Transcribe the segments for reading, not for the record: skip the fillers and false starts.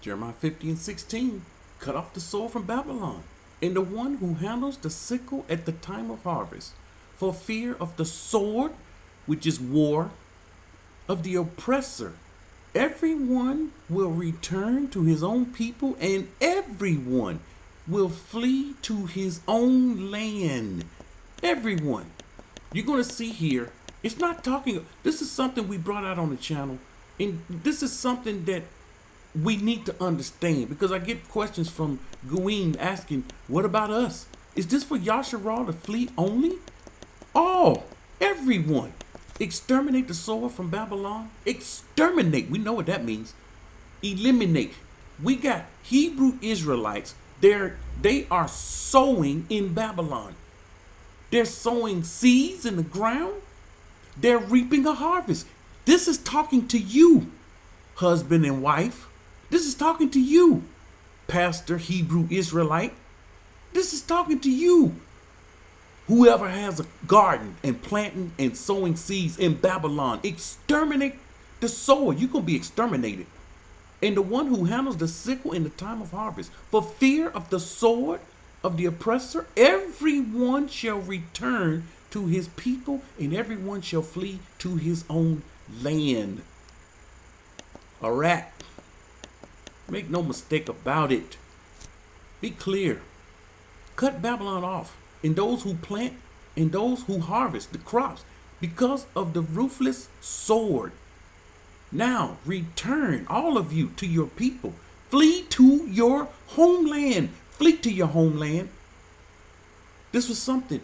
Jeremiah 50:16. Cut off the sword from Babylon, and the one who handles the sickle at the time of harvest, for fear of the sword, which is war, of the oppressor. Everyone will return to his own people, and everyone will flee to his own land. Everyone. You're going to see here, it's not talking, this is something we brought out on the channel, and this is something that we need to understand, because I get questions from Guim asking, what about us? Is this for Yasharal to flee only? All, everyone. Exterminate the sword from Babylon. Exterminate, we know what that means. Eliminate. We got Hebrew Israelites, they are sowing in Babylon. They're sowing seeds in the ground. They're reaping a harvest. This is talking to you, husband and wife. This is talking to you, pastor, Hebrew Israelite. This is talking to you, whoever has a garden and planting and sowing seeds in Babylon. Exterminate the sower. You're going to be exterminated. And the one who handles the sickle in the time of harvest, for fear of the sword of the oppressor, everyone shall return to his people, and everyone shall flee to his own land. All right. Make no mistake about it. Be clear. Cut Babylon off, and those who plant and those who harvest the crops, because of the ruthless sword. Now return, all of you, to your people. Flee to your homeland. Flee to your homeland. This was something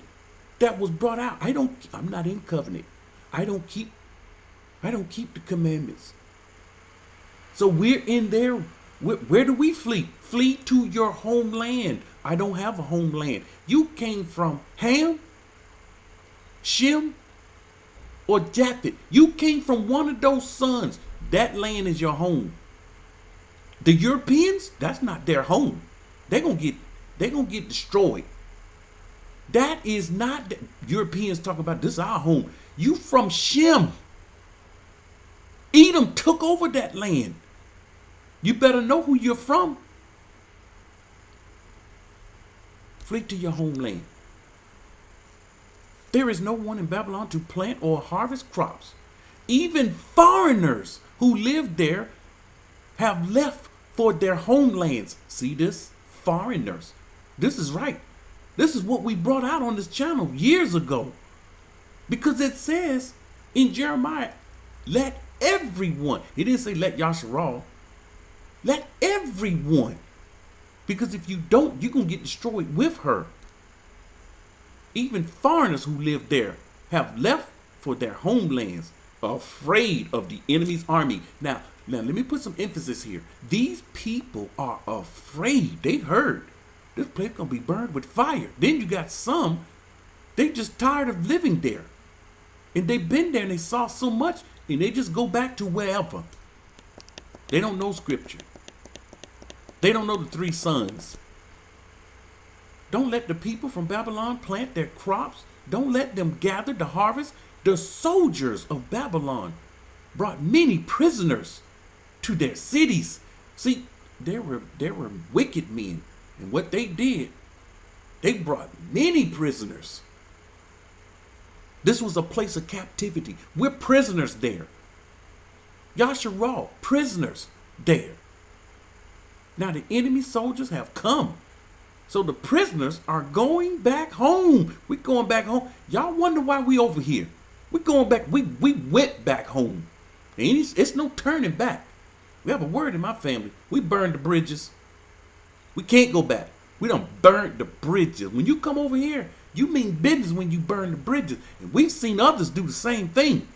that was brought out. I'm not in covenant. I don't keep the commandments. So we're in there. Where do we flee? Flee to your homeland. I don't have a homeland. You came from Ham, Shem, or Japheth. You came from one of those sons. That land is your home. The Europeans, that's not their home. They're gonna get destroyed. That is not the Europeans talking about. This is our home. You from Shem. Edom took over that land. You better know who you're from. Flee to your homeland. There is no one in Babylon to plant or harvest crops. Even foreigners who live there have left for their homelands. See this? Foreigners. This is right. This is what we brought out on this channel years ago. Because it says in Jeremiah, let everyone. It didn't say let Yasharal. Let everyone. Because if you don't, you're going to get destroyed with her. Even foreigners who live there have left for their homelands, afraid of the enemy's army. Now, let me put some emphasis here. These people are afraid. They heard this place gonna be burned with fire. Then you got some, they just tired of living there. And they've been there and they saw so much, and they just go back to wherever. They don't know scripture. They don't know the three sons. Don't let the people from Babylon plant their crops. Don't let them gather the harvest. The soldiers of Babylon brought many prisoners to their cities. See, there were wicked men, and what they did, they brought many prisoners. This was a place of captivity. We're prisoners there. Yasharal, prisoners there. Now the enemy soldiers have come. So the prisoners are going back home. We're going back home. Y'all wonder why we over here. We're going back. We went back home. And it's no turning back. We have a word in my family. We burned the bridges. We can't go back. We done burned the bridges. When you come over here, you mean business when you burn the bridges. And we've seen others do the same thing.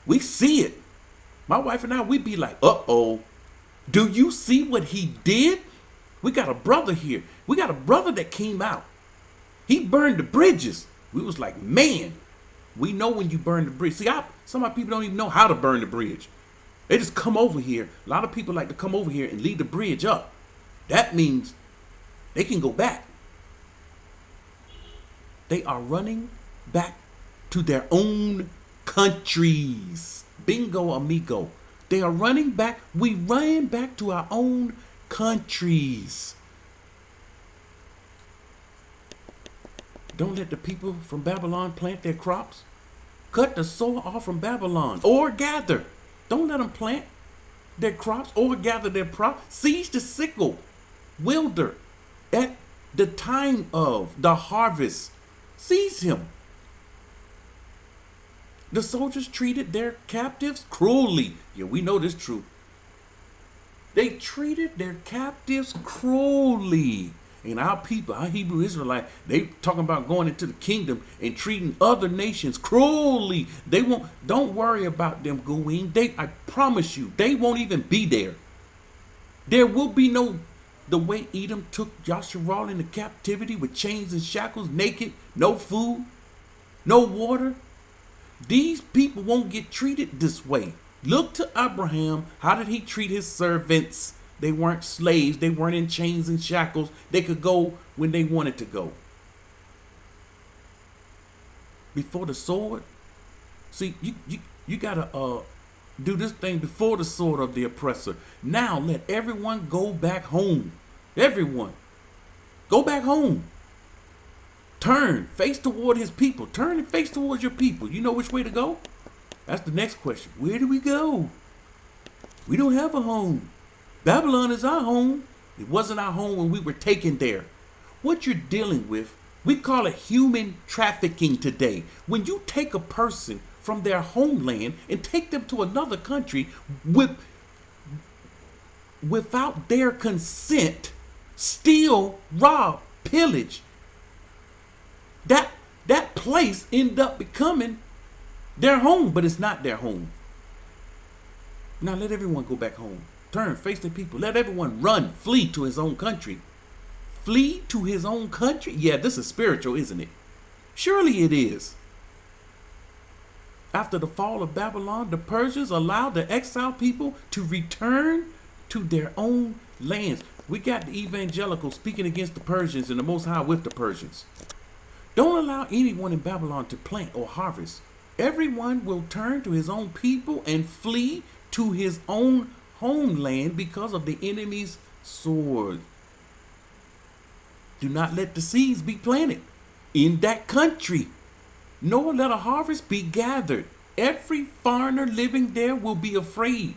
We see it. My wife and I, we be like, uh-oh. Do you see what he did? We got a brother here. We got a brother that came out. He burned the bridges. We was like, man, we know when you burn the bridge. See, some of my people don't even know how to burn the bridge. They just come over here. A lot of people like to come over here and leave the bridge up. That means they can go back. They are running back to their own countries. Bingo, amigo. They are running back. We ran back to our own countries. Don't let the people from Babylon plant their crops. Cut the soil off from Babylon or gather. Don't let them plant their crops or gather their crops. Seize the sickle, wilder at the time of the harvest. Seize him. The soldiers treated their captives cruelly. Yeah, we know this truth. They treated their captives cruelly. And our people, our Hebrew Israelites, they talking about going into the kingdom and treating other nations cruelly. They won't. Don't worry about them going. I promise you, they won't even be there. There will be no. The way Edom took Joshua into captivity with chains and shackles, naked, no food, no water. These people won't get treated this way. Look to Abraham. How did he treat his servants? They weren't slaves. They weren't in chains and shackles. They could go when they wanted to go. Before the sword. See, you got to do this thing before the sword of the oppressor. Now let everyone go back home. Everyone. Go back home. Turn, face toward his people. Turn and face towards your people. You know which way to go? That's the next question. Where do we go? We don't have a home. Babylon is our home. It wasn't our home when we were taken there. What you're dealing with, we call it human trafficking today. When you take a person from their homeland and take them to another country without their consent, steal, rob, pillage, that place end up becoming their home, but it's not their home. Now let everyone go back home. Turn, face the people. Let everyone run, flee to his own country. Flee to his own country? Yeah, this is spiritual, isn't it? Surely it is. After the fall of Babylon, the Persians allowed the exiled people to return to their own lands. We got the evangelicals speaking against the Persians and the Most High with the Persians. Don't allow anyone in Babylon to plant or harvest. Everyone will turn to his own people and flee to his own homeland because of the enemy's sword. Do not let the seeds be planted in that country, nor let a harvest be gathered. Every foreigner living there will be afraid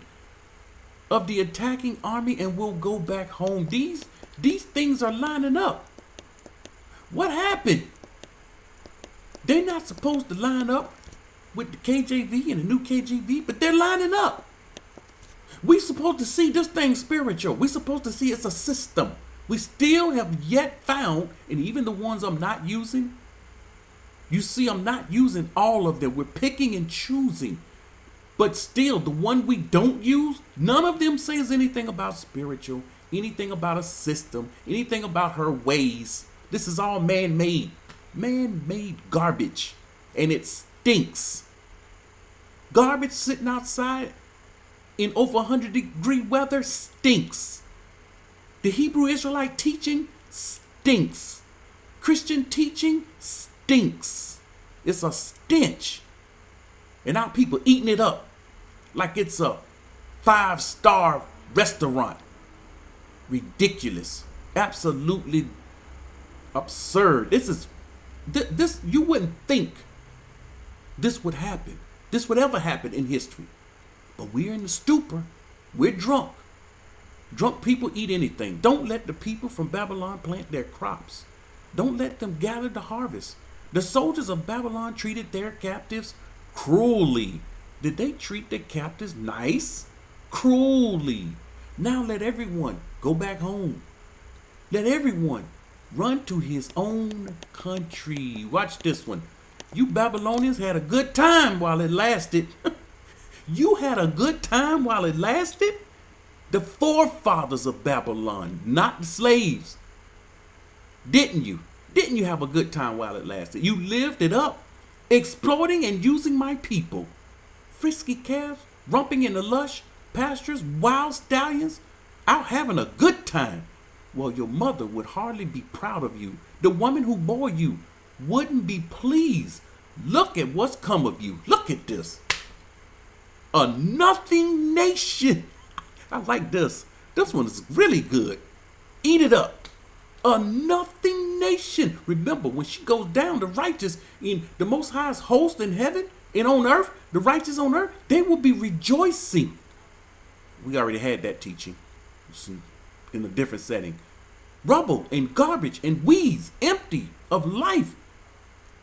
of the attacking army and will go back home. These things are lining up. What happened? They're not supposed to line up with the KJV and the new KJV, but they're lining up. We're supposed to see this thing spiritual. We're supposed to see it's a system. We still have yet found, and even the ones I'm not using, you see I'm not using all of them. We're picking and choosing. But still, the one we don't use, none of them says anything about spiritual, anything about a system, anything about her ways. This is all man-made. Man-made garbage. And it stinks. Garbage sitting outside in over 100-degree weather stinks. The Hebrew Israelite teaching stinks. Christian teaching stinks. It's a stench. And our people eating it up like it's a 5-star restaurant. Ridiculous. Absolutely absurd. This you wouldn't think this would happen. This would ever happen in history. But we're in the stupor. We're drunk. Drunk people eat anything. Don't let the people from Babylon plant their crops. Don't let them gather the harvest. The soldiers of Babylon treated their captives cruelly. Did they treat their captives nice? Cruelly. Now let everyone go back home. Let everyone run to his own country. Watch this one. You Babylonians had a good time while it lasted. You had a good time while it lasted? The forefathers of Babylon, not the slaves. Didn't you? Didn't you have a good time while it lasted? You lived it up, exploiting and using my people. Frisky calves, romping in the lush pastures, wild stallions, out having a good time. Well, your mother would hardly be proud of you. The woman who bore you wouldn't be pleased. Look at what's come of you. Look at this. A nothing nation. I like this. This one is really good. Eat it up. A nothing nation. Remember, when she goes down, the righteous in the Most High's host in heaven and on earth, the righteous on earth, they will be rejoicing. We already had that teaching in a different setting. Rubble and garbage and weeds, empty of life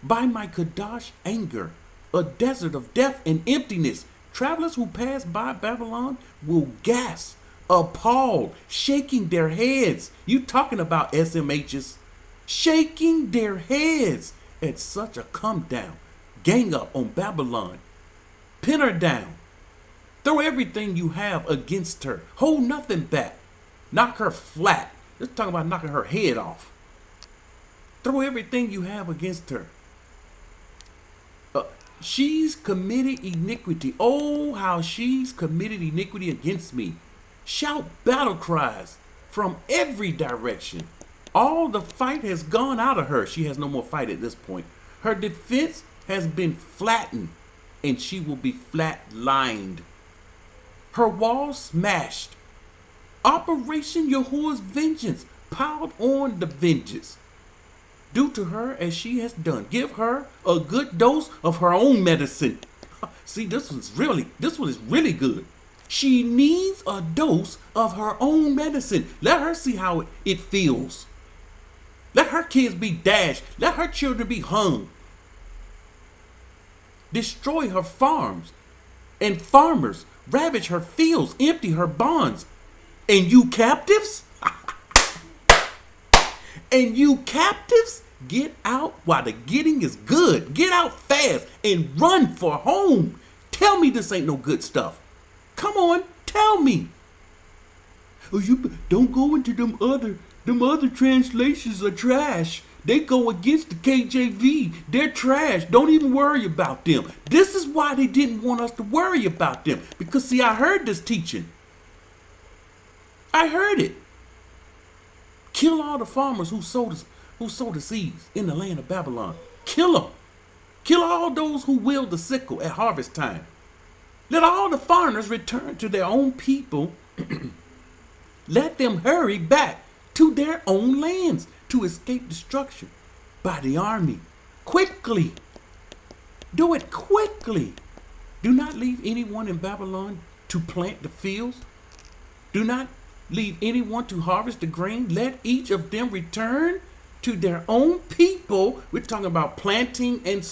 by my Kadash anger, a desert of death and emptiness. Travelers who pass by Babylon will gasp, appalled, shaking their heads. You talking about SMHs? Shaking their heads at such a come down. Gang up on Babylon. Pin her down. Throw everything you have against her. Hold nothing back. Knock her flat. Let's talk about knocking her head off. Throw everything you have against her. She's committed iniquity. Oh, how she's committed iniquity against me. Shout battle cries from every direction. All the fight has gone out of her. She has no more fight at this point. Her defense has been flattened, and she will be flat-lined. Her walls smashed. Operation Yahuah's vengeance piled on the vengeance. Do to her as she has done. Give her a good dose of her own medicine. See, this one is really good. She needs a dose of her own medicine. Let her see how it feels. Let her kids be dashed. Let her children be hung. Destroy her farms and farmers. Ravage her fields. Empty her barns. And you captives? And you captives? Get out while the getting is good. Get out fast and run for home. Tell me this ain't no good stuff. Come on, tell me. Oh, you don't go into them other translations are trash. They go against the KJV. They're trash. Don't even worry about them. This is why they didn't want us to worry about them. Because see, I heard this teaching. I heard it. Kill all the farmers who sowed the seeds in the land of Babylon. Kill them. Kill all those who wield the sickle at harvest time. Let all the foreigners return to their own people. Let them hurry back to their own lands to escape destruction by the army. Quickly. Do it quickly. Do not leave anyone in Babylon to plant the fields. Do not leave anyone to harvest the grain. Let each of them return to their own people. We're talking about planting and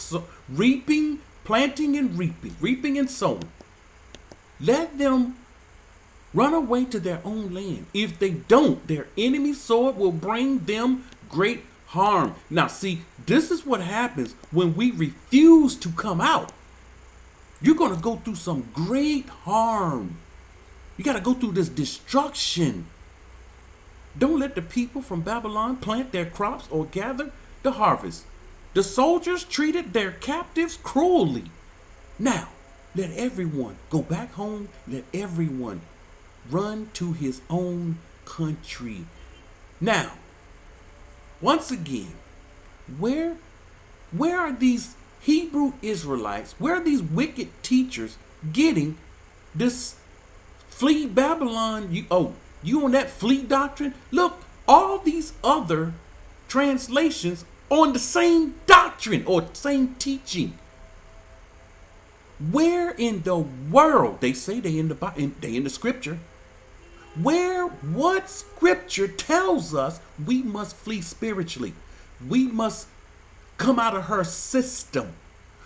reaping, planting and reaping and sowing. Let them run away to their own land. If they don't, their enemy's sword will bring them great harm. Now, see, this is what happens when we refuse to come out. You're going to go through some great harm. You got to go through this destruction. Don't let the people from Babylon plant their crops or gather the harvest. The soldiers treated their captives cruelly. Now, let everyone go back home. Let everyone run to his own country. Now, once again, where are these Hebrew Israelites, where are these wicked teachers getting this flee Babylon? You on that flee doctrine? Look, all these other translations on the same doctrine or same teaching. Where in the world, they say they in the scripture, what scripture tells us we must flee spiritually? We must come out of her system.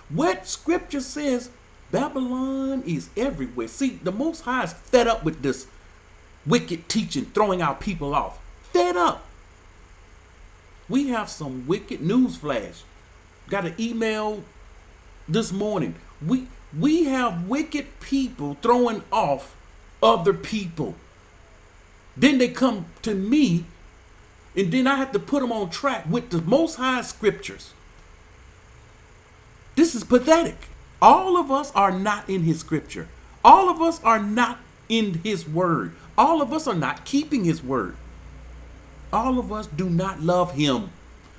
What scripture says Babylon is everywhere? See, the Most High is fed up with this wicked teaching, throwing our people off. Fed up. We have some wicked newsflash. Got an email this morning. We have wicked people throwing off other people. Then they come to me, and then I have to put them on track with the Most High scriptures. This is pathetic. All of us are not in his scripture. All of us are not in his word. All of us are not keeping his word. All of us do not love him.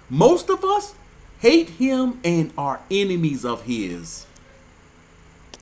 Most of us hate him and are enemies of his.